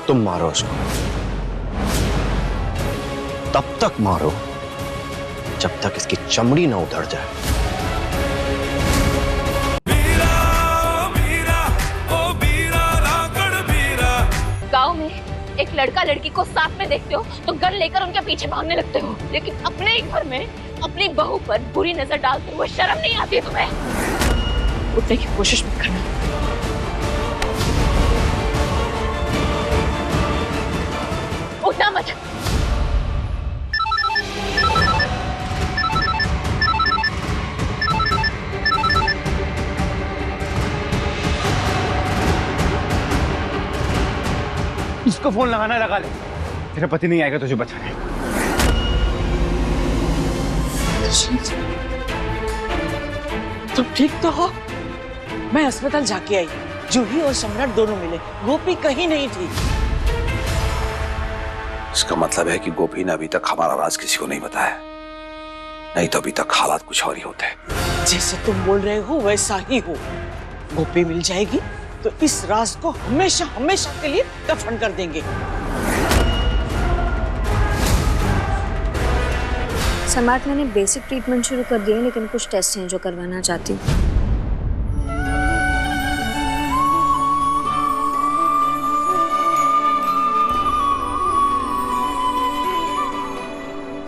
तुम मारो उसको, तब तक मारो जब तक इसकी चमड़ी ना उधड़ जाए। गांव में एक लड़का लड़की को साथ में देखते हो तो गन लेकर उनके पीछे भागने लगते हो, लेकिन अपने ही घर में अपनी बहू पर बुरी नजर डालते हुए शर्म नहीं आती तुम्हें? उठने की कोशिश मत करना। उठना मत। इसको फोन लगाना लगा ले, तेरा पति नहीं आएगा तुझे बचाने। तुम ठीक तो हो? मैं अस्पताल जाके आई, जूही और सम्राट दोनों मिले, गोपी कहीं नहीं थी। इसका मतलब है कि गोपी ने अभी तक हमारा राज किसी को नहीं बताया, नहीं तो अभी तक हालात कुछ और ही होते हैं। जैसे तुम बोल रहे हो वैसा ही हो। गोपी मिल जाएगी तो इस राज को हमेशा हमेशा के लिए दफन कर देंगे। सम्राट, मैंने बेसिक ट्रीटमेंट शुरू कर दिया है, लेकिन कुछ टेस्ट हैं जो करवाना चाहती हूँ।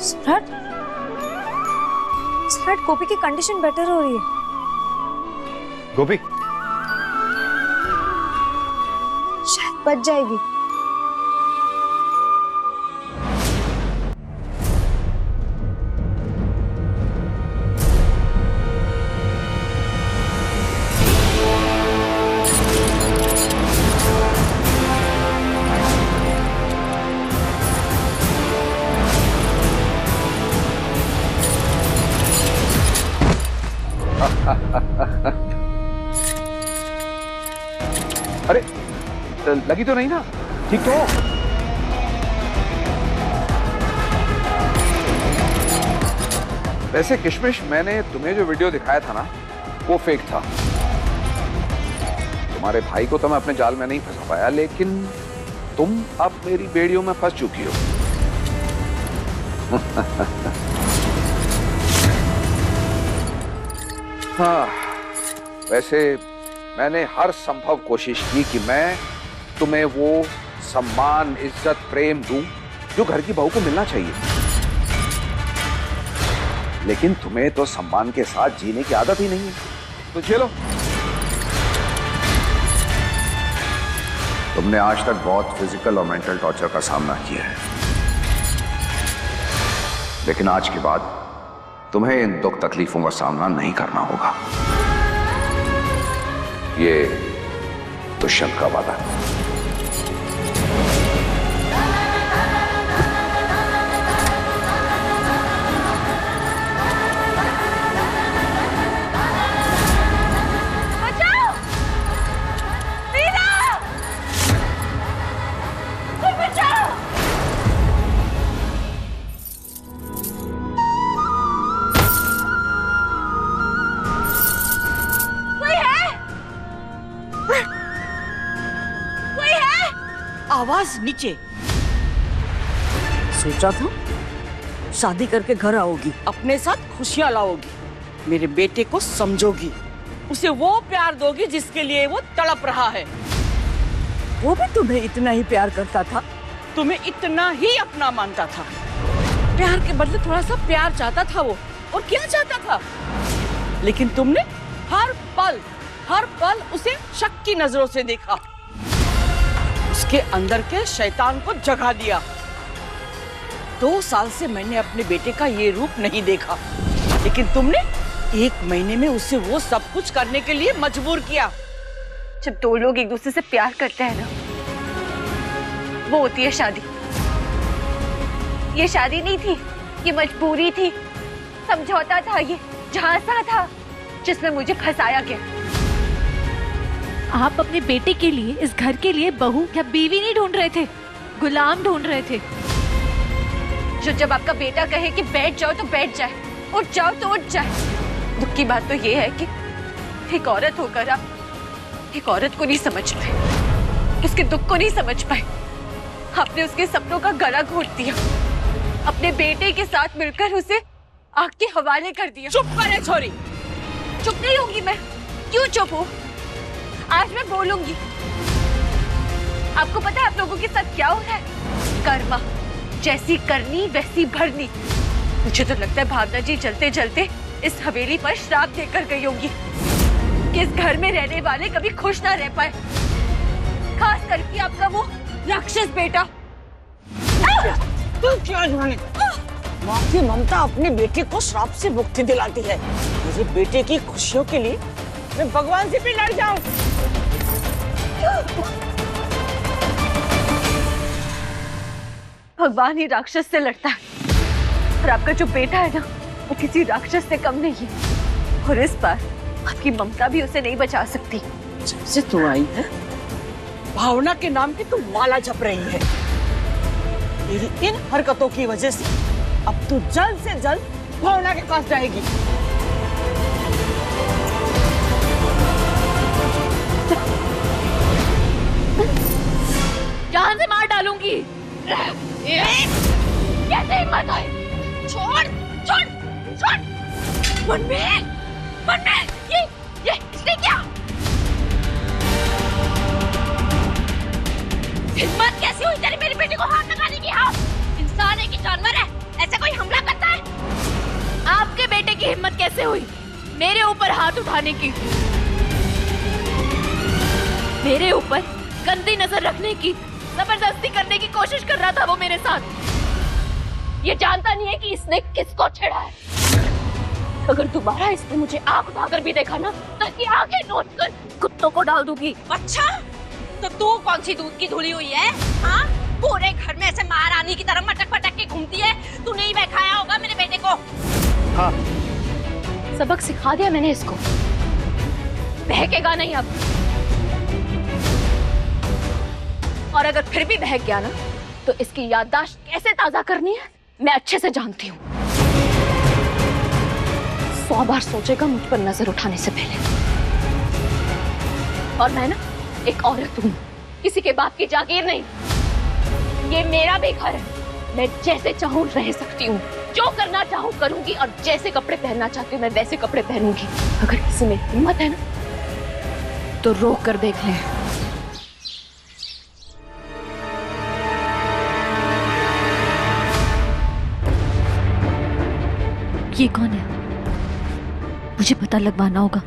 सम्राट, सम्राट, गोपी की कंडीशन बेटर हो रही है। गोपी शायद बच जाएगी। अरे लगी तो नहीं ना? ठीक तो हो? वैसे किशमिश, मैंने तुम्हें जो वीडियो दिखाया था ना, वो फेक था। तुम्हारे भाई को तो मैं अपने जाल में नहीं फंसा पाया, लेकिन तुम अब मेरी बेड़ियों में फंस चुकी हो। हाँ, वैसे मैंने हर संभव कोशिश की कि मैं तुम्हें वो सम्मान, इज्जत, प्रेम दूं जो घर की बहू को मिलना चाहिए, लेकिन तुम्हें तो सम्मान के साथ जीने की आदत ही नहीं है। तो चलो, तुमने आज तक बहुत फिजिकल और मेंटल टॉर्चर का सामना किया है, लेकिन आज के बाद तुम्हें इन दुख तकलीफों का सामना नहीं करना होगा। ये दुष्यंत का वादा है। बचाओ! मीरा! कोई बचाओ! कोई है? कोई है? आवाज नीचे। सोचा था शादी करके घर आओगी, अपने साथ खुशियां लाओगी, मेरे बेटे को समझोगी, उसे वो प्यार दोगी जिसके लिए वो तड़प रहा है। वो भी तुम्हें इतना ही प्यार करता था, तुम्हें इतना ही अपना मानता था। प्यार के बदले थोड़ा सा प्यार चाहता था वो, और क्या चाहता था, लेकिन तुमने हर पल उसे शक की नजरों से देखा, उसके अंदर के शैतान को जगा दिया। 2 साल से मैंने अपने बेटे का ये रूप नहीं देखा, लेकिन तुमने 1 महीने में उसे वो सब कुछ करने के लिए मजबूर किया। जब 2 लोग एक दूसरे से प्यार करते हैं ना, वो होती है शादी। ये शादी नहीं थी, ये मजबूरी थी, समझौता था, ये झांसा था जिसमें मुझे फंसाया गया। आप अपने बेटे के लिए, इस घर के लिए बहू या बीवी नहीं ढूंढ रहे थे, गुलाम ढूंढ रहे थे। जो जब आपका बेटा कहे कि बैठ जाओ तो बैठ जाए, उठ जाओ तो उठ जाए। दुख की बात तो ये है कि एक औरत होकर आप एक औरत को नहीं समझ पाए, उसके दुख को नहीं समझ पाए। आपने उसके सपनों का गला घोट दिया, अपने बेटे के साथ मिलकर उसे आग के हवाले कर दिया। चुप करे छोरी। चुप नहीं होंगी मैं। क्यों चुप हूँ? आज मैं बोलूंगी। आपको पता है आप लोगों के साथ क्या हो रहा है? कर्मा, जैसी करनी वैसी भरनी। मुझे तो लगता है भावना जी चलते चलते इस हवेली पर श्राप देकर गई होंगी कि इस घर में रहने वाले कभी खुश ना रह पाए, खास करके आपका वो राक्षस बेटा। तू क्या जाने? माँ की ममता अपने बेटे को श्राप से मुक्ति दिलाती है। मेरे बेटे की खुशियों के लिए मैं भगवान से भी लड़ जाऊं। भगवान ही राक्षस से लड़ता है और आपका जो बेटा है ना, वो किसी राक्षस से कम नहीं है। और इस बार आपकी ममता भी उसे नहीं बचा सकती। जब से तू आई है, भावना के नाम की तू माला जप रही है। तेरी इन हरकतों की वजह से अब तू जल्द से जल्द भावना के पास जाएगी। जान से मार डालूंगी। कैसे हिम्मत है? छोड़ छोड़ छोड़। मन में ये इसने क्या? हिम्मत कैसी हुई तेरी मेरी बेटी को हाथ लगाने की? हाँ, इंसान है कि जानवर है? ऐसे कोई हमला करता है? आपके बेटे की हिम्मत कैसे हुई मेरे ऊपर हाथ उठाने की? मेरे ऊपर गंदी नजर रखने की, जबरदस्ती करने की कोशिश कर रहा था वो मेरे साथ। ये जानता नहीं है कि इसने किसको छेड़ा है। अगर दोबारा इसने मुझे आंख उठाकर भी देखा ना, तो इसकी आंखें नोच कर कुत्तों को डाल दूंगी। अच्छा, तो तू कौन सी दूध की धुली हुई है? हाँ, पूरे घर में ऐसे महारानी की तरह मटक पटक के घूमती है। तूने ही बहकाया होगा मेरे बेटे को। हाँ, सबक सिखा दिया मैंने इसको, बहकेगा नहीं अब। और अगर फिर भी बहक गया ना, तो इसकी याददाश्त कैसे ताजा करनी है मैं अच्छे से जानती हूँ। 100 बार सोचेगा मुझ पर नजर उठाने से पहले। और मैं ना एक औरत हूँ, किसी के बाप की जागीर नहीं। ये मेरा भी घर है, मैं जैसे चाहूँ रह सकती हूँ, जो करना चाहूँ करूंगी, और जैसे कपड़े पहनना चाहती हूँ मैं वैसे कपड़े पहनूंगी। अगर किसी में हिम्मत है ना, तो रोक कर देख ले। ये कौन है? मुझे पता लगवाना होगा।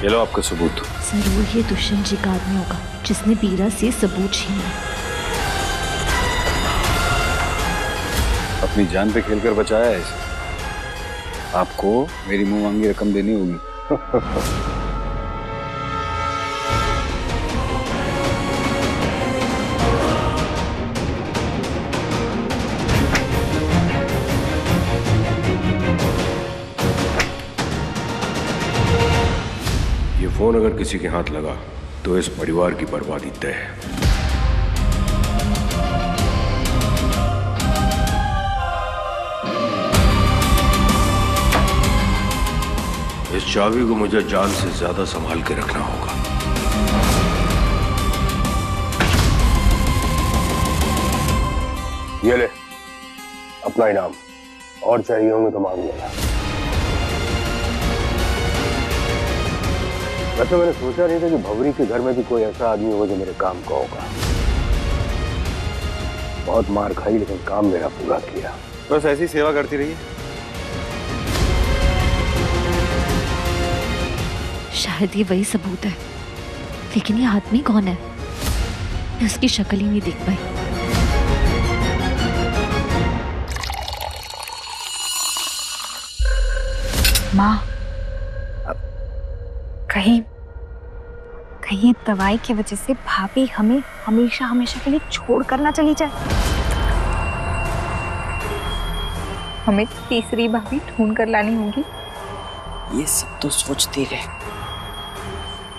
ये लो आपका सबूत। जरूर ये दुष्यंत जी का आदमी होगा जिसने बीरा से सबूत छीना। अपनी जान पे खेलकर बचाया है इसे। आपको मेरी मुंह मांगी रकम देनी होगी। ये फोन अगर किसी के हाथ लगा तो इस परिवार की बर्बादी तय है। इस चाबी को मुझे जान से ज्यादा संभाल के रखना होगा। ये ले अपना इनाम, और चाहिए होंगे तो मांग लेना। वैसे मैंने सोचा नहीं था कि भवरी के घर में भी कोई ऐसा आदमी होगा जो मेरे काम का होगा। बहुत मार खाई लेकिन काम मेरा पूरा किया। बस ऐसी सेवा करती रहिए। शायद ये वही सबूत है, लेकिन ये आदमी कौन है? मैं उसकी शक्ल ही नहीं देख पाई। माँ, कहीं दवाई की वजह से भाभी हमें हमेशा हमेशा के लिए छोड़ कर ना चली जाए। हमें तीसरी भाभी ढूंढ कर लानी होगी। ये सब तो सोचती रहे,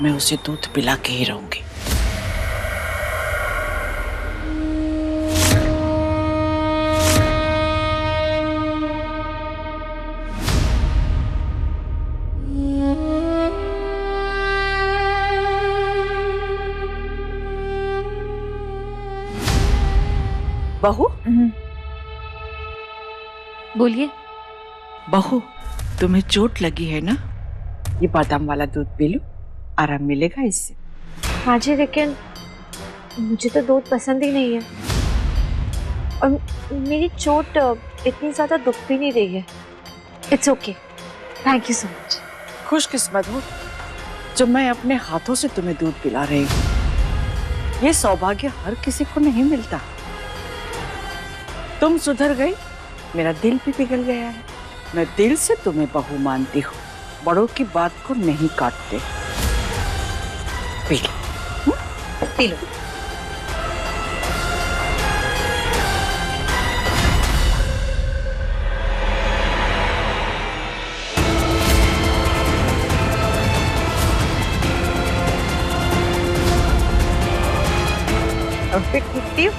मैं उसे दूध पिला के ही रहूंगी। बहू, बोलिए। बहू, तुम्हें चोट लगी है ना? ये बादाम वाला दूध पी लो, आराम मिलेगा इससे। हाँ जी, लेकिन मुझे तो दूध पसंद ही नहीं है और मेरी चोट इतनी ज्यादा दुख भी नहीं रही है। It's okay, thank you so much. खुशकिस्मत हो जो मैं अपने हाथों से तुम्हें दूध पिला रही हूँ। ये सौभाग्य हर किसी को नहीं मिलता। तुम सुधर गई, मेरा दिल भी पिघल गया है। मैं दिल से तुम्हें बहू मानती हूँ, बड़ों की बात को नहीं काटते। P low, P low.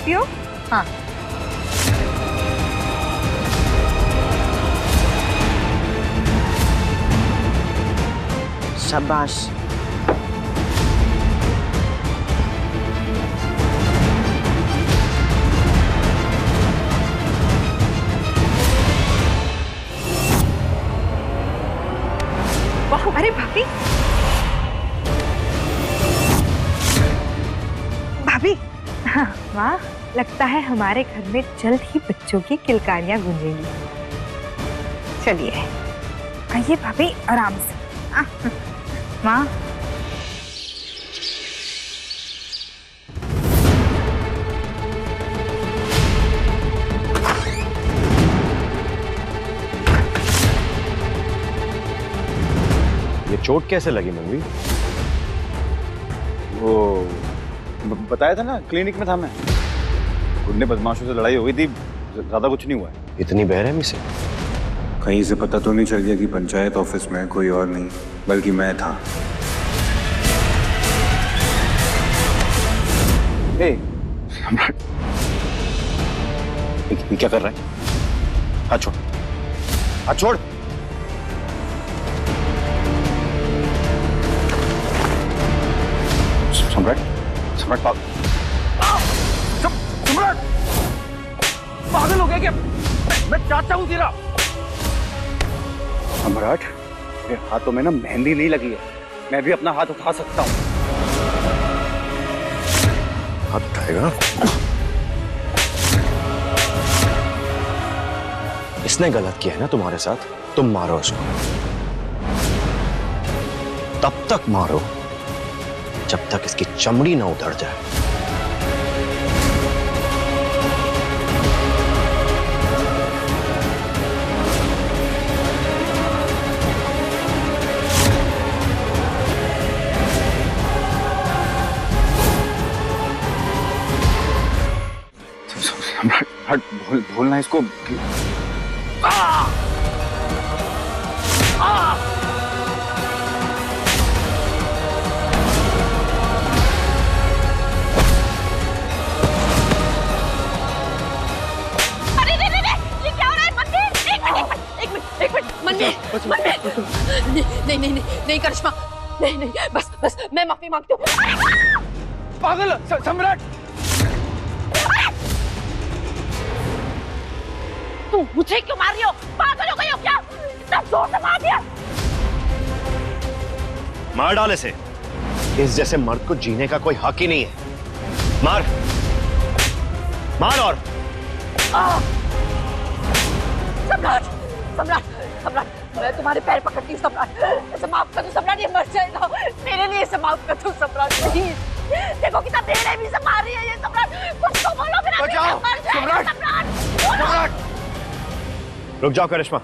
पियो। हाँ, शाबाश। अरे भाभी, भाभी, हाँ, वाह, लगता है हमारे घर में जल्द ही बच्चों की किलकारियां गूंजेंगी। चलिए आइए भाभी, आराम से। माँ, ये चोट कैसे लगी मम्मी? वो बताया था ना, क्लिनिक में था मैं। गुंडे बदमाशों से लड़ाई हो गई थी, ज्यादा कुछ नहीं हुआ है। इतनी बेरहमी से? कहीं से पता तो नहीं चल गया कि पंचायत ऑफिस में कोई और नहीं बल्कि मैं था। सम्राट, ये क्या कर रहा है? हाथ छोड़, हाथ छोड़। सम्राट, सम्राट सम्राट पागल हो गया क्या? मैं चाहता हूं तेरा। सम्राट, मेरे हाथों में ना मेहंदी नहीं लगी है, मैं भी अपना हाथ उठा सकता हूं। हाथ उठाएगा? इसने गलत किया है ना तुम्हारे साथ, तुम मारो उसको। तब तक मारो जब तक इसकी चमड़ी ना उतर जाए। हट, भूलना इसको। नहीं करिश्मा, नहीं, बस मैं माफी मांगती हूँ। पागल सम्राट, तू मुझे क्यों मार रही हो? पागल हो गई हो क्या? इतना जोर से मार दिया। मार डाल इसे। इस जैसे मर्द को जीने का कोई हक ही नहीं है। मार, मार और सम्राट, मैं तुम्हारे पैर पकड़ती हूँ सम्राट। इसे माफ कर दो सम्राट, ये मर जाएगा। मेरे लिए इसे माफ कर दो सम्राट, प्लीज। देखो कितना देर है, इसे मार रही है ये सम्राट। कुछ तो बोलो, मेरा बचाओ, मर जाएगा सम्राट। सम्राट। रुक जाओ करिश्मा,